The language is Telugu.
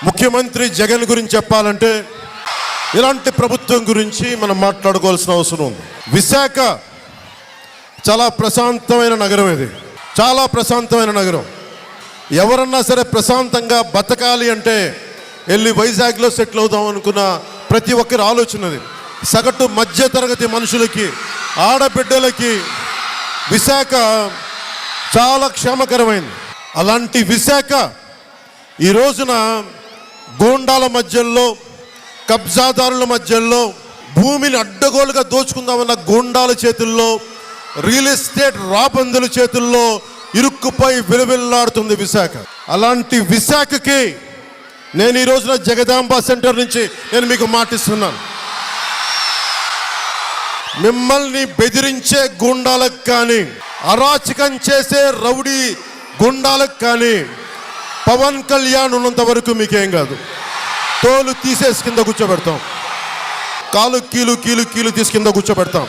ముఖ్యమంత్రి జగన్ గురించి చెప్పాలంటే ఇలాంటి ప్రభుత్వం గురించి మనం మాట్లాడుకోవాల్సిన అవసరం ఉంది. విశాఖ చాలా ప్రశాంతమైన నగరం. ఇది చాలా ప్రశాంతమైన నగరం. ఎవరన్నా సరే ప్రశాంతంగా బతకాలి అంటే వెళ్ళి వైజాగ్లో సెటిల్ అవుదాం అనుకున్న ప్రతి ఒక్కరి ఆలోచనది. సగటు మధ్యతరగతి మనుషులకి, ఆడబిడ్డలకి విశాఖ చాలా క్షేమకరమైంది. అలాంటి విశాఖ ఈ రోజున గూండాల మధ్యలో, కబ్జాదారుల మధ్యలో, భూమిని అడ్డగోలుగా దోచుకుందామన్న గూండాల చేతుల్లో, రియల్ ఎస్టేట్ రాబందుల చేతుల్లో ఇరుక్కుపోయి విలువిల్లాడుతుంది విశాఖ. అలాంటి విశాఖకి నేను ఈ రోజున జగదాంబ సెంటర్ నుంచి నేను మీకు మాటిస్తున్నాను. మిమ్మల్ని బెదిరించే గూండాలకు కానీ, అరాచకం చేసే రౌడీ గుండాలకు కానీ పవన్ కళ్యాణ్ ఉన్నంత వరకు మీకేం కాదు. తోలు తీసేసి కింద కూర్చోబెడతాం, కాలు కీలు తీసి కింద కూర్చోబెడతాం.